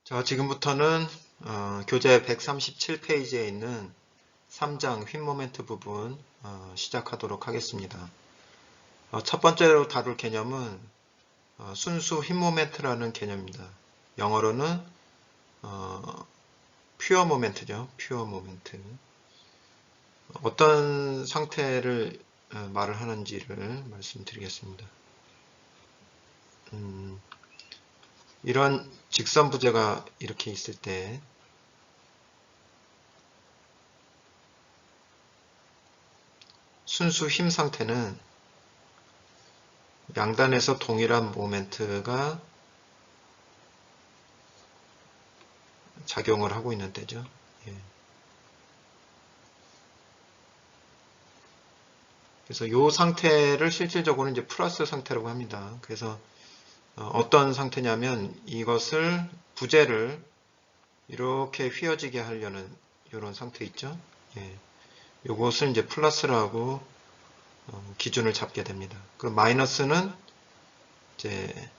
자, 지금부터는 교재 137페이지에 있는 3장 휨 모멘트 부분 시작하도록 하겠습니다. 첫 번째로 다룰 개념은 순수 휨 모멘트라는 개념입니다. 영어로는 퓨어 모멘트죠. 퓨어 모멘트. 어떤 상태를 말을 하는지를 말씀드리겠습니다. 이런 직선 부재가 이렇게 있을 때 순수 휨 상태는 양단에서 동일한 모멘트가 작용을 하고 있는 때죠. 예. 그래서 이 상태를 실질적으로는 이제 플러스 상태라고 합니다. 그래서 어떤 상태냐면 이것을 부재를 이렇게 휘어지게 하려는 이런 상태 있죠. 예. 이것을 이제 플러스라고 기준을 잡게 됩니다. 그럼 마이너스는 이제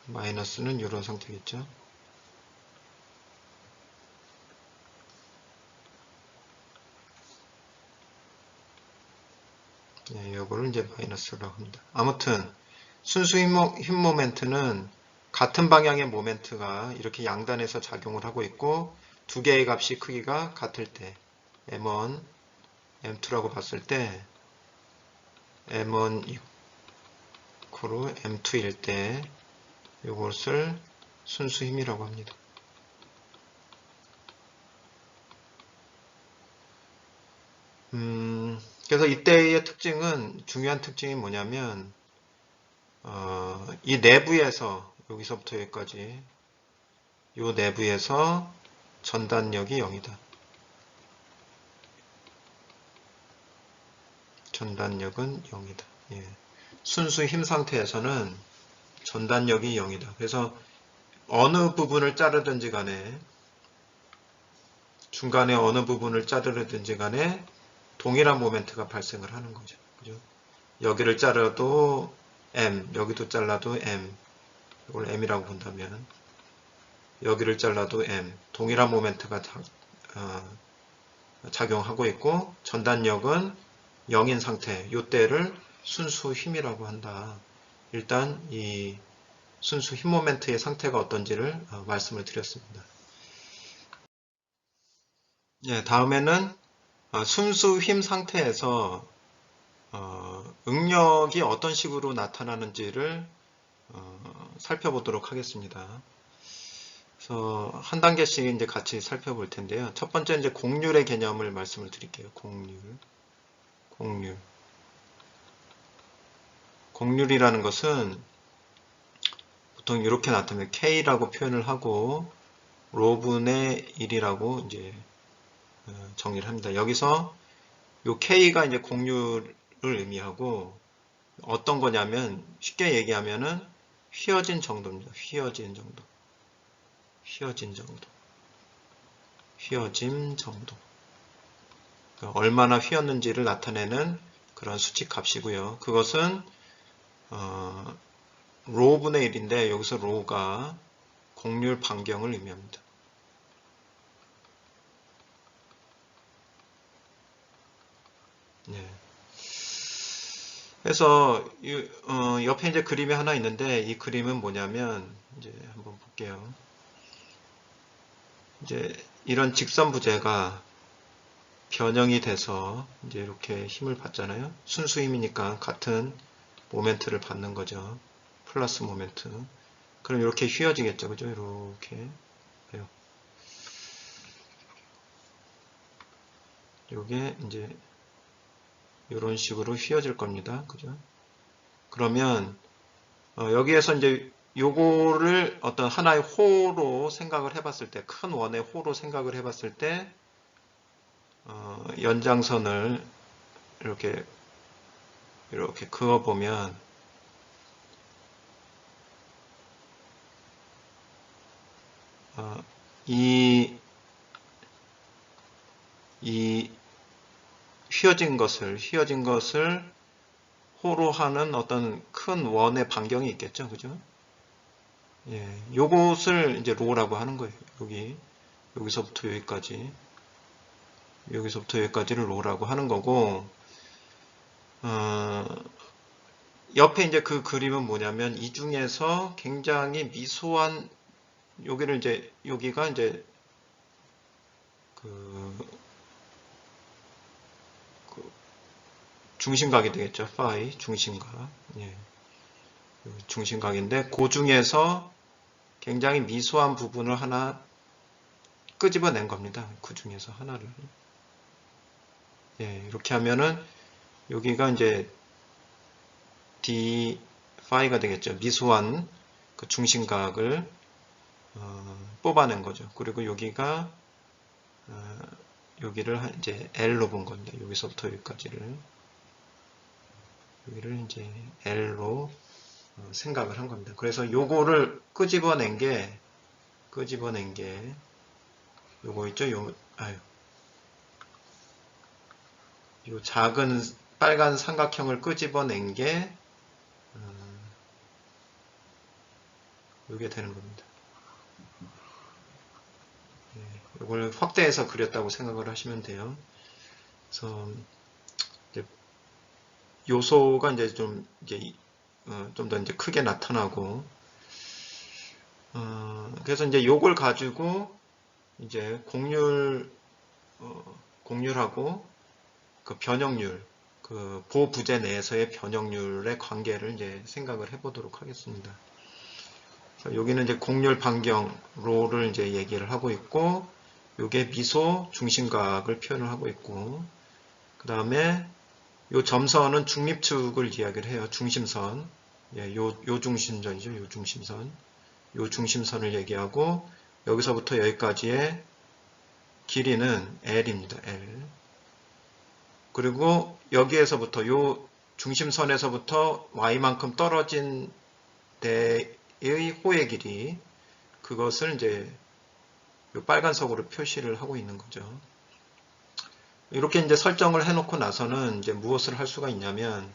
마이너스는 이런 상태겠죠. 네, 이거를 이제 마이너스라고 합니다. 아무튼 순수 휨 모멘트는 같은 방향의 모멘트가 이렇게 양단에서 작용을 하고 있고 두 개의 값이 크기가 같을 때 M1, M2라고 봤을 때 M1 이퀄로 M2일 때 이것을 순수 휨이라고 합니다. 그래서 이때의 특징은 중요한 특징이 뭐냐면 이 내부에서 여기서부터 여기까지 이 내부에서 전단력이 0이다. 전단력은 0이다. 예. 순수 휨 상태에서는 전단력이 0이다. 그래서 어느 부분을 자르든지 간에 중간에 어느 부분을 자르든지 간에 동일한 모멘트가 발생을 하는 거죠. 그죠? 여기를 자르도 M, 여기도 잘라도 M, 이걸 M이라고 본다면 여기를 잘라도 M, 동일한 모멘트가 작용하고 있고 전단력은 0인 상태, 이때를 순수 휨이라고 한다. 일단 이 순수 휨 모멘트의 상태가 어떤지를 말씀을 드렸습니다. 예, 다음에는 순수 휨 상태에서 응력이 어떤 식으로 나타나는지를 살펴보도록 하겠습니다. 그래서 한 단계씩 이제 같이 살펴볼 텐데요. 첫 번째 이제 곡률의 개념을 말씀을 드릴게요. 곡률. 곡률이라는 것은 보통 이렇게 나타나면 K라고 표현을 하고 로분의 1이라고 이제 정의를 합니다. 여기서 요 K가 이제 곡률을 의미하고 어떤 거냐면 쉽게 얘기하면은 휘어진 정도입니다. 휘어짐 정도. 그러니까 얼마나 휘었는지를 나타내는 그런 수치 값이고요. 그것은 로분의 1인데 여기서 로가 곡률 반경을 의미합니다. 네. 그래서 옆에 이제 그림이 하나 있는데 이 그림은 뭐냐면 이제 한번 볼게요. 이제 이런 직선 부재가 변형이 돼서 이제 이렇게 힘을 받잖아요. 순수 힘이니까 같은 모멘트를 받는 거죠. 플러스 모멘트. 그럼 이렇게 휘어지겠죠. 그죠? 이렇게. 요게 이제 이런 식으로 휘어질 겁니다. 그죠? 그러면 여기에서 이제 요거를 어떤 하나의 호로 생각을 해봤을 때, 큰 원의 호로 생각을 해봤을 때 연장선을 이렇게 그어보면 이 휘어진 것을 호로 하는 어떤 큰 원의 반경이 있겠죠. 그죠? 예, 요것을 이제 로라고 하는 거예요. 여기서부터 여기까지를 로라고 하는 거고, 어, 옆에 이제 그 그림은 뭐냐면 이 중에서 굉장히 미소한 여기가 이제 그 중심각이 되겠죠. 파이 중심각. 예, 중심각인데 그 중에서 굉장히 미소한 부분을 하나 끄집어낸 겁니다. 그 중에서 하나를. 예, 이렇게 하면은 여기가 이제 d 파이가 되겠죠. 미소한 그 중심각을 뽑아낸 거죠. 그리고 여기가 여기를 이제 L로 본 겁니다. 여기서부터 여기를 이제 L로 생각을 한 겁니다. 그래서 요거를 끄집어낸 게 요거 있죠? 요 작은 빨간 삼각형을 끄집어낸 게 요게 되는 겁니다. 이걸 확대해서 그렸다고 생각을 하시면 돼요. 그래서 이제 요소가 이제 좀 더 이제 크게 나타나고, 그래서 이제 요걸 가지고 이제 공률하고 그 변형률, 그 보부재 내에서의 변형률의 관계를 이제 생각을 해보도록 하겠습니다. 여기는 이제 공률 반경 로를 이제 얘기를 하고 있고, 요게 미소 중심각을 표현을 하고 있고, 그 다음에 요 점선은 중립축을 이야기를 해요. 중심선. 예, 요 중심선이죠. 요 중심선. 요 중심선을 얘기하고, 여기서부터 여기까지의 길이는 L입니다. L. 그리고 여기에서부터 요 중심선에서부터 Y만큼 떨어진 데의 호의 길이, 그것을 이제 요 빨간색으로 표시를 하고 있는 거죠. 이렇게 이제 설정을 해놓고 나서는 이제 무엇을 할 수가 있냐면,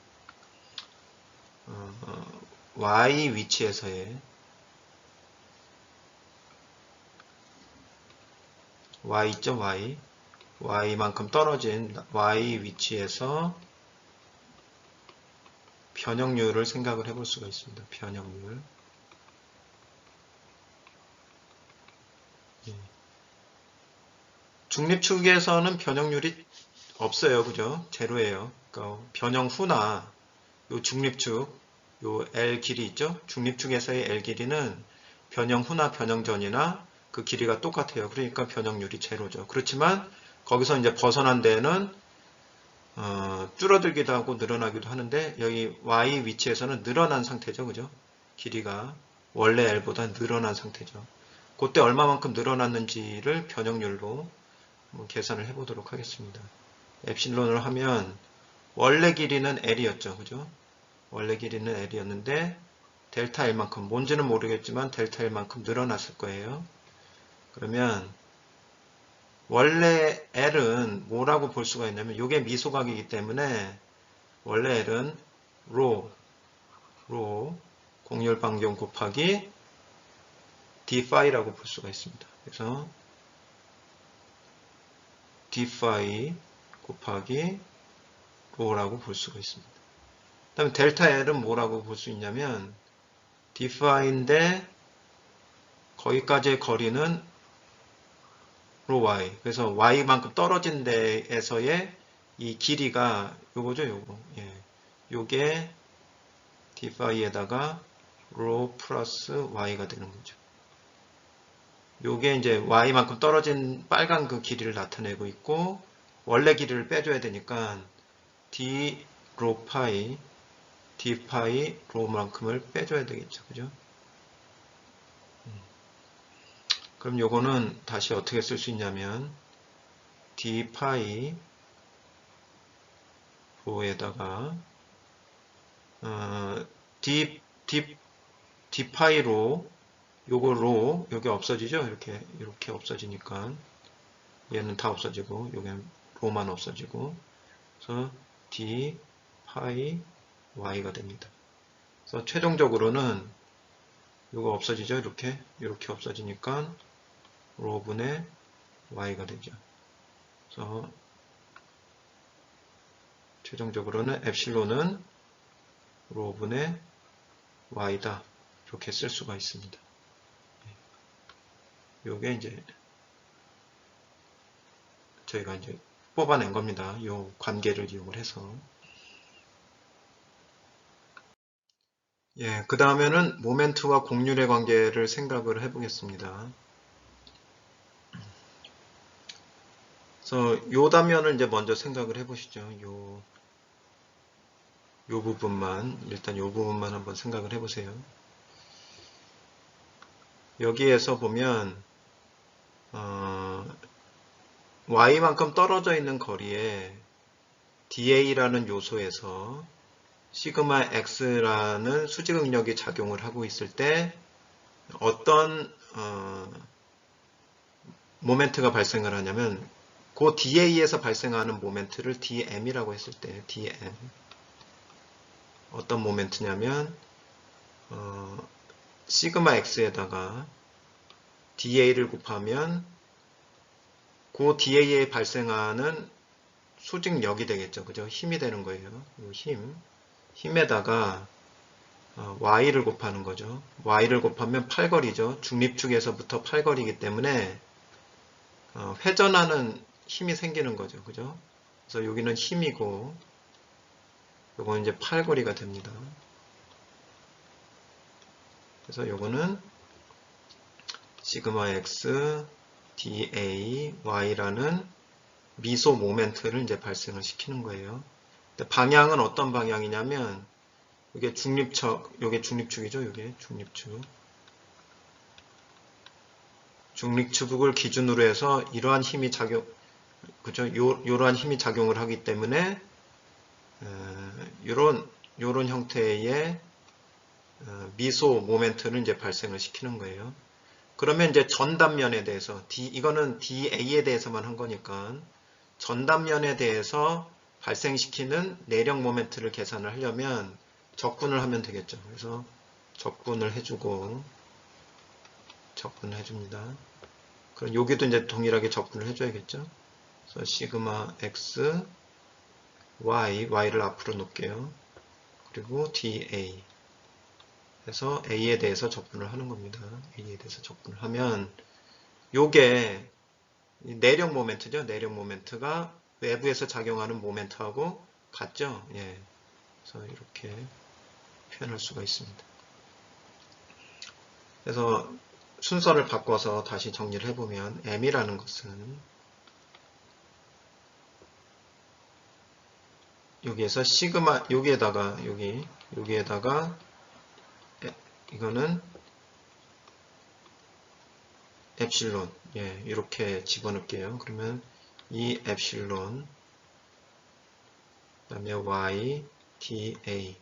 Y 위치에서의 Y 있죠? Y만큼 떨어진 Y 위치에서 변형률을 생각을 해볼 수가 있습니다. 변형률. 중립축에서는 변형률이 없어요. 그죠? 제로예요. 그러니까 변형 후나 요 중립축, 요 L 길이 있죠? 중립축에서의 L 길이는 변형 후나 변형 전이나 그 길이가 똑같아요. 그러니까 변형률이 제로죠. 그렇지만 거기서 이제 벗어난 데에는 줄어들기도 하고 늘어나기도 하는데, 여기 Y 위치에서는 늘어난 상태죠. 그죠? 길이가 원래 L보다 늘어난 상태죠. 그때 얼마만큼 늘어났는지를 변형률로 계산을 해보도록 하겠습니다. 엡실론을 하면 원래 길이는 L이었죠. 그죠? 원래 길이는 L이었는데 델타 L만큼, 뭔지는 모르겠지만 델타 L만큼 늘어났을 거예요. 그러면 원래 L은 뭐라고 볼 수가 있냐면, 이게 미소각이기 때문에 원래 L은 로 공률 반경 곱하기 d파이라고 볼 수가 있습니다. 그래서 d파이 곱하기 로라고 볼 수가 있습니다. 그 다음에 델타 L은 뭐라고 볼 수 있냐면, d파이인데 거기까지의 거리는 로 y. 그래서 y만큼 떨어진 데에서의 이 길이가 요거죠, 요거. 예. 요게 d파이에다가 로 플러스 y가 되는 거죠. 요게 이제 y만큼 떨어진 빨간 그 길이를 나타내고 있고, 원래 길이를 빼줘야 되니까 d 로 파이, d 파이 로만큼을 빼줘야 되겠죠. 그죠? 그럼 요거는 다시 어떻게 쓸 수 있냐면, d 파이 로에다가 d 파이로, 요거 로, 요게 없어지죠? 이렇게 없어지니까 얘는 다 없어지고 요게 로만 없어지고, 그래서 d 파이 y가 됩니다. 그래서 최종적으로는 이거 없어지죠. 이렇게 없어지니까 로분의 y가 되죠. 그래서 최종적으로는 엡실론은 로분의 y다. 이렇게 쓸 수가 있습니다. 요게 이제 저희가 이제 뽑아낸 겁니다. 요 관계를 이용을 해서. 예, 그 다음에는 모멘트와 곡률의 관계를 생각을 해보겠습니다. 그래서 요 단면을 이제 먼저 생각을 해보시죠. 요 부분만, 일단 요 부분만 한번 생각을 해보세요. 여기에서 보면, y만큼 떨어져 있는 거리에 da라는 요소에서 시그마 x라는 수직 응력이 작용을 하고 있을 때 어떤 모멘트가 발생을 하냐면 그 da에서 발생하는 모멘트를 dm이라고 했을 때 dm 어떤 모멘트냐면 시그마 x에다가 da를 곱하면 그 da에 발생하는 수직력이 되겠죠. 그죠? 힘이 되는 거예요. 힘에다가 y를 곱하는 거죠. y를 곱하면 팔거리죠. 중립축에서부터 팔거리이기 때문에 회전하는 힘이 생기는 거죠. 그죠? 그래서 여기는 힘이고 요거는 이제 팔거리가 됩니다. 그래서 요거는 시그마 x dA y라는 미소 모멘트를 이제 발생을 시키는 거예요. 방향은 어떤 방향이냐면 이게 요게 중립축이죠. 요게 중립축. 중립축을 기준으로 해서 이러한 힘이 그죠? 요러한 힘이 작용을 하기 때문에 요런 형태의 미소 모멘트를 이제 발생을 시키는 거예요. 그러면 이제 전단면에 대해서 이거는 DA에 대해서만 한 거니까 전단면에 대해서 발생시키는 내력 모멘트를 계산을 하려면 적분을 하면 되겠죠. 그래서 적분을 해주고 적분을 해줍니다. 그럼 여기도 이제 동일하게 적분을 해줘야겠죠. 그래서 시그마 x y를 앞으로 놓을게요. 그리고 dA 해서 A에 대해서 적분을 하는 겁니다. A에 대해서 적분을 하면 요게 내력 모멘트죠. 내력 모멘트가 외부에서 작용하는 모멘트하고 같죠. 예. 그래서 이렇게 표현할 수가 있습니다. 그래서 순서를 바꿔서 다시 정리를 해보면 M이라는 것은 여기에서 시그마 여기에다가 여기에다가 이거는 엡실론 예, 이렇게 집어넣을게요. 그러면 이 엡실론 그 다음에 y dA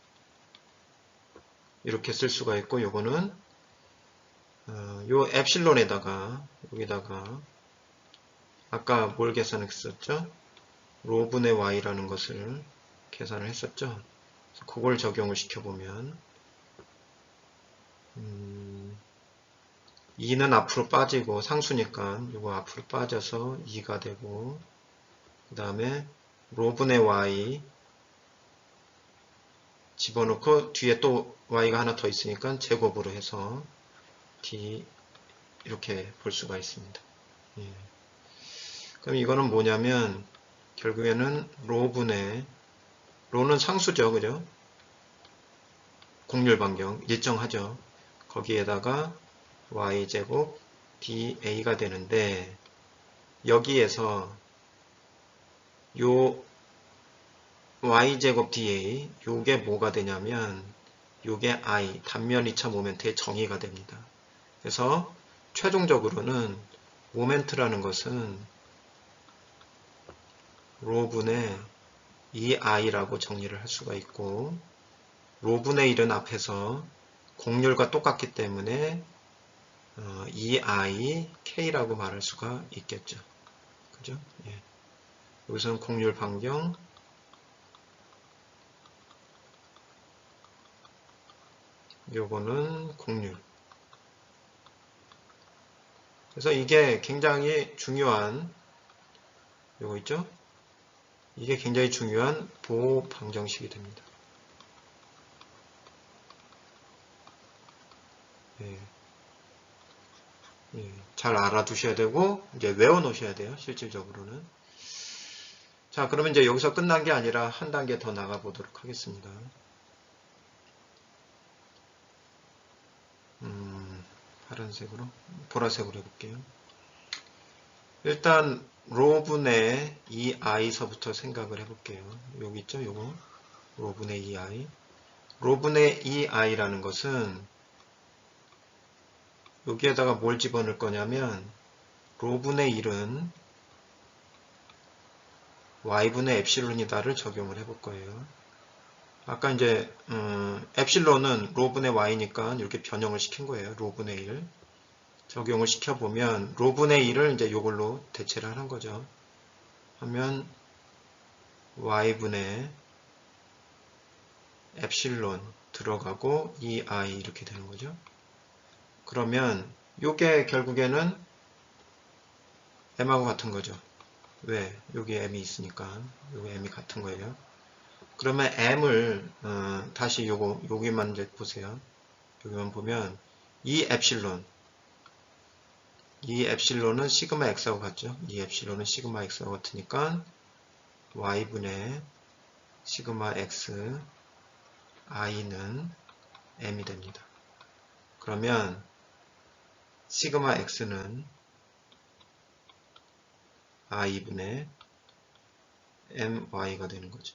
이렇게 쓸 수가 있고 요거는 요 엡실론에다가 여기다가 아까 뭘 계산했었죠? 로분의 y라는 것을 계산을 했었죠. 그래서 그걸 적용을 시켜보면 2는 앞으로 빠지고 상수니까 이거 앞으로 빠져서 2가 되고 그 다음에 로분의 y 집어넣고 뒤에 또 y가 하나 더 있으니까 제곱으로 해서 d 이렇게 볼 수가 있습니다. 예. 그럼 이거는 뭐냐면 결국에는 로는 상수죠. 그죠? 곡률 반경 일정하죠. 거기에다가 y제곱 da가 되는데 여기에서 요 y제곱 da 요게 뭐가 되냐면 요게 I 단면 2차 모멘트의 정의가 됩니다. 그래서 최종적으로는 모멘트라는 것은 로분의 2i라고 정리를 할 수가 있고 로분의 1은 앞에서 곡률과 똑같기 때문에 2i k라고 말할 수가 있겠죠. 그죠? 예. 여기서는 곡률 반경 요거는 06. 그래서 이게 굉장히 중요한 요거 있죠? 이게 굉장히 중요한 보호 방정식이 됩니다. 예. 예. 잘 알아두셔야 되고 이제 외워 놓으셔야 돼요. 실질적으로는. 자, 그러면 이제 여기서 끝난 게 아니라 한 단계 더 나가 보도록 하겠습니다. 파란색으로, 보라색으로 해볼게요. 일단 로분의 2i서부터 생각을 해볼게요. 여기 있죠? 요거 로분의 2i. 로분의 2i라는 것은 여기에다가 뭘 집어넣을 거냐면 로분의 1은 y분의 엡실론이다를 적용을 해볼 거예요. 아까 이제 엡실론은 로분의 y니까 이렇게 변형을 시킨 거예요. 로분의 1 적용을 시켜보면 로분의 1을 이제 이걸로 대체를 하는 거죠. 하면 y분의 엡실론 들어가고 2i 이렇게 되는 거죠. 그러면 이게 결국에는 m하고 같은 거죠. 왜? 여기 m이 있으니까 여기 m이 같은 거예요. 그러면 m을 다시 여기만 이제 보세요. 여기만 보면 이 엡실론은 시그마 x하고 같죠. 이 엡실론은 시그마 x하고 같으니까 y분의 시그마 x i는 m이 됩니다. 그러면 시그마 x는 i분의 my가 되는 거죠.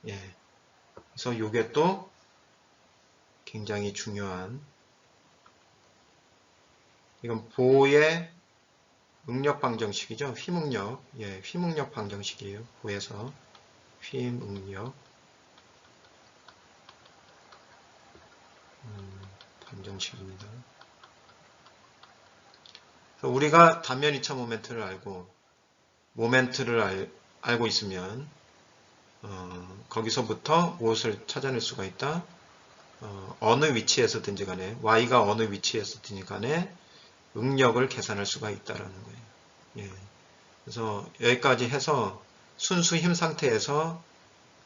예. 그래서 이게 또 굉장히 중요한, 이건 보의 응력 방정식이죠. 휘응력. 예, 휘응력 방정식이에요. 보에서 휘응력 방정식입니다. 그래서 우리가 단면 2차 모멘트를 알고 모멘트를 알고 있으면 거기서부터 무엇을 찾아낼 수가 있다? 어느 위치에서든지 간에 y가 어느 위치에서든지 간에 응력을 계산할 수가 있다라는 거예요. 예. 그래서 여기까지 해서 순수 힘 상태에서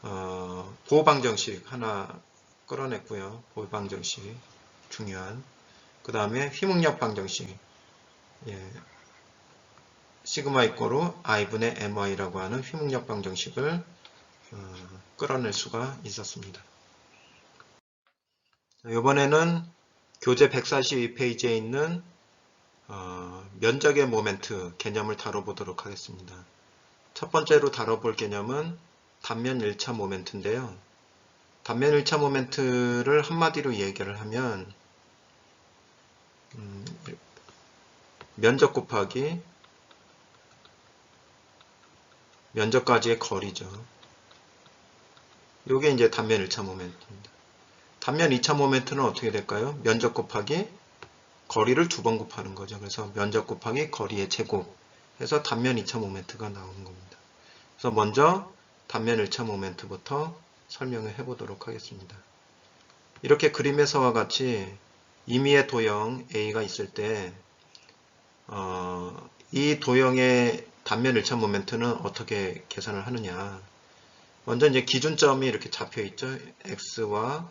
보호 방정식 하나 끌어냈고요. 보호 방정식 중요한. 그 다음에 휘응력 방정식. 예. 시그마 이꼬르 i분의 my라고 하는 휘응력 방정식을 끌어낼 수가 있었습니다. 이번에는 교재 142페이지에 있는 면적의 모멘트 개념을 다뤄보도록 하겠습니다. 첫 번째로 다뤄볼 개념은 단면 1차 모멘트인데요. 단면 1차 모멘트를 한마디로 얘기를 하면 면적 곱하기 면적까지의 거리죠. 이게 이제 단면 1차 모멘트입니다. 단면 2차 모멘트는 어떻게 될까요? 면적 곱하기 거리를 두 번 곱하는 거죠. 그래서 면적 곱하기 거리의 제곱 해서 단면 2차 모멘트가 나오는 겁니다. 그래서 먼저 단면 1차 모멘트부터 설명을 해보도록 하겠습니다. 이렇게 그림에서와 같이 임의의 도형 A가 있을 때 이 도형의 단면 1차 모멘트는 어떻게 계산을 하느냐. 먼저 이제 기준점이 이렇게 잡혀 있죠. X와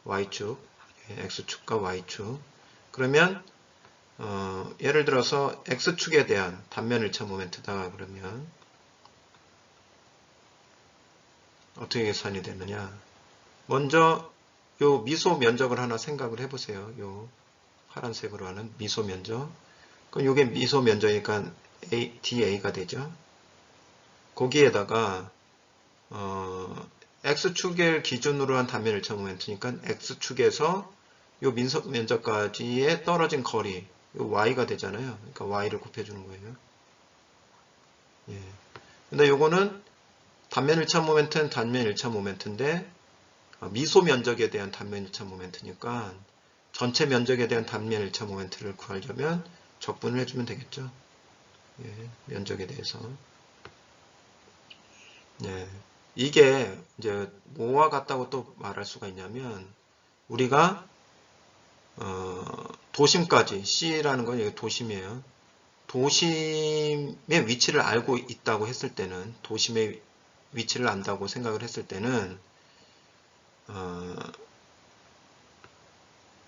Y축, X축과 Y축. 그러면 예를 들어서 X축에 대한 단면 1차 모멘트다 그러면 어떻게 계산이 되느냐. 먼저 요 미소 면적을 하나 생각을 해보세요. 요 파란색으로 하는 미소 면적. 그럼 요게 미소 면적이니까 DA가 되죠. 거기에다가 X축을 기준으로 한 단면 1차 모멘트니까 X축에서 요 민서 면적까지의 떨어진 거리, 요 Y가 되잖아요. 그러니까 Y를 곱해주는 거예요. 예. 근데 요거는 단면 1차 모멘트는 단면 1차 모멘트인데, 미소 면적에 대한 단면 1차 모멘트니까, 전체 면적에 대한 단면 1차 모멘트를 구하려면 적분을 해주면 되겠죠. 예. 면적에 대해서. 예. 이게 이제 뭐와 같다고 또 말할 수가 있냐면 우리가 도심까지 C라는 건 여기 도심이에요. 도심의 위치를 알고 있다고 했을 때는 도심의 위치를 안다고 생각을 했을 때는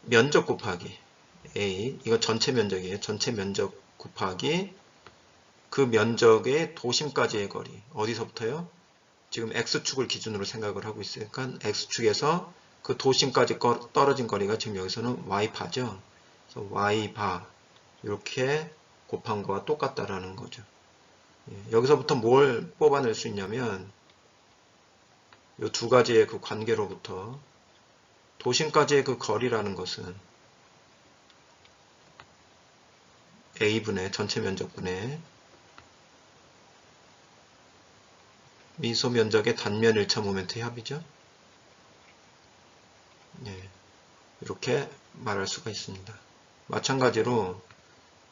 면적 곱하기 A 이거 전체 면적이에요. 전체 면적 곱하기 그 면적의 도심까지의 거리 어디서부터요? 지금 X축을 기준으로 생각을 하고 있으니까 X축에서 그 도심까지 떨어진 거리가 지금 여기서는 Y바죠. 그래서 Y바 이렇게 곱한 거와 똑같다라는 거죠. 여기서부터 뭘 뽑아낼 수 있냐면 이 두 가지의 그 관계로부터 도심까지의 그 거리라는 것은 A분의 전체 면적분의 미소 면적의 단면 1차 모멘트의 합이죠. 이렇게 말할 수가 있습니다. 마찬가지로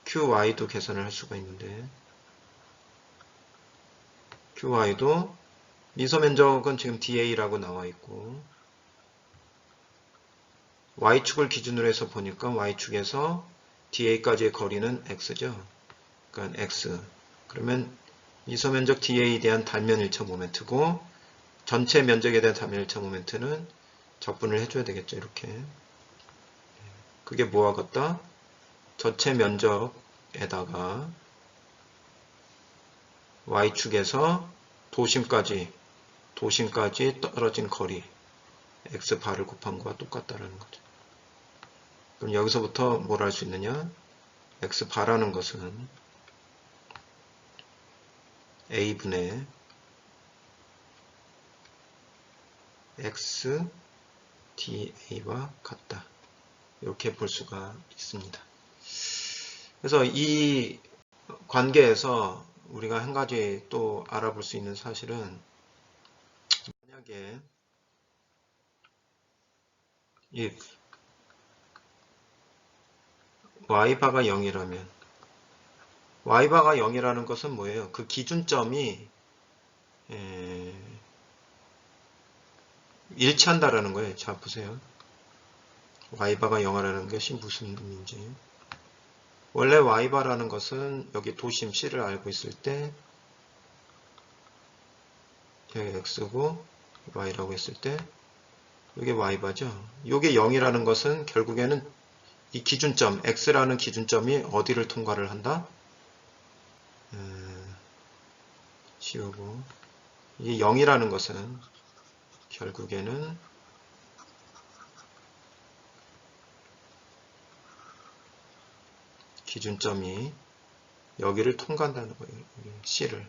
QY도 계산을 할 수가 있는데 QY도 미소 면적은 지금 DA라고 나와 있고 Y축을 기준으로 해서 보니까 Y축에서 DA까지의 거리는 X죠. 그러니까 X. 그러면 미소 면적 DA에 대한 단면 1차 모멘트고 전체 면적에 대한 단면 1차 모멘트는 적분을 해줘야 되겠죠. 이렇게. 그게 뭐와 같다? 전체 면적에다가 Y축에서 도심까지 떨어진 거리 X바를 곱한 거와 똑같다라는 거죠. 그럼 여기서부터 뭘 할 수 있느냐? X바라는 것은 A분의 X DA와 같다. 이렇게 볼 수가 있습니다. 그래서 이 관계에서 우리가 한 가지 또 알아볼 수 있는 사실은 만약에 if y바가 0이라면 y바가 0이라는 것은 뭐예요? 그 기준점이 일치한다라는 거예요. 자 보세요. y바가 0이라는 것이 무슨 의미인지. 원래 y바라는 것은 여기 도심 C를 알고 있을 때 여기 x고 y라고 했을 때 이게 y바죠. 이게 0이라는 것은 결국에는 이 기준점 x라는 기준점이 어디를 통과를 한다? 지우고 이 0이라는 것은 결국에는 기준점이 여기를 통과한다는 거예요. C를.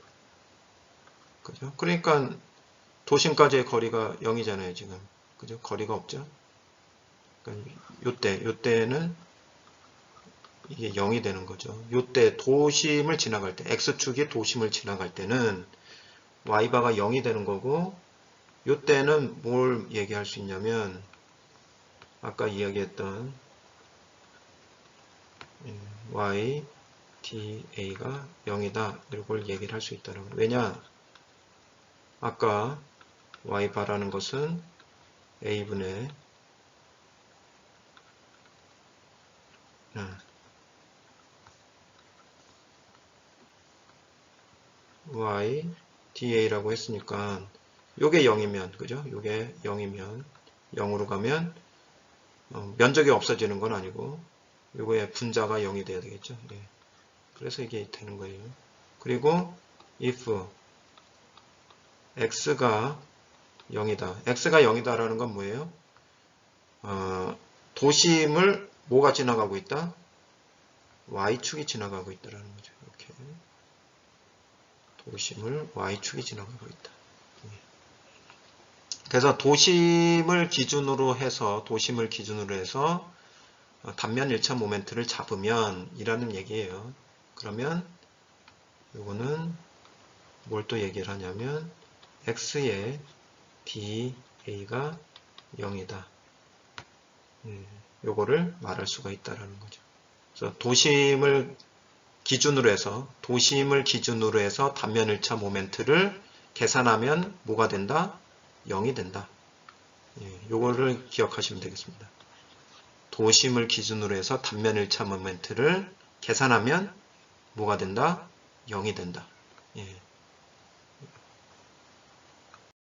그죠? 그러니까 도심까지의 거리가 0이잖아요, 지금. 그죠? 거리가 없죠? 그러니까 요때는 이게 0이 되는 거죠. 요때 도심을 지나갈 때, X축이 도심을 지나갈 때는 Y바가 0이 되는 거고, 요때는 뭘 얘기할 수 있냐면, 아까 이야기했던 Y, DA가 0이다. 이걸 얘기를 할 수 있다는 거예요. 왜냐? 아까 Y바라는 것은 A분의 Y, DA라고 했으니까 요게 0이면 그죠? 요게 0이면 0으로 가면 면적이 없어지는 건 아니고 요거의 분자가 0이 돼야 되겠죠? 예. 그래서 이게 되는 거예요. 그리고 if x가 0이다. x가 0이다 라는 건 뭐예요? 도심을 뭐가 지나가고 있다? y축이 지나가고 있다라는 거죠. 이렇게 도심을 y축이 지나가고 있다. 그래서 도심을 기준으로 해서 단면 1차 모멘트를 잡으면 이라는 얘기예요. 그러면 이거는 뭘 또 얘기를 하냐면 x의 DA가 0이다. 요거를 말할 수가 있다라는 거죠. 그래서 도심을 기준으로 해서 단면 1차 모멘트를 계산하면 뭐가 된다? 0이 된다. 요거를 기억하시면 되겠습니다. 도심을 기준으로 해서 단면 1차 모멘트를 계산하면 뭐가 된다? 0이 된다.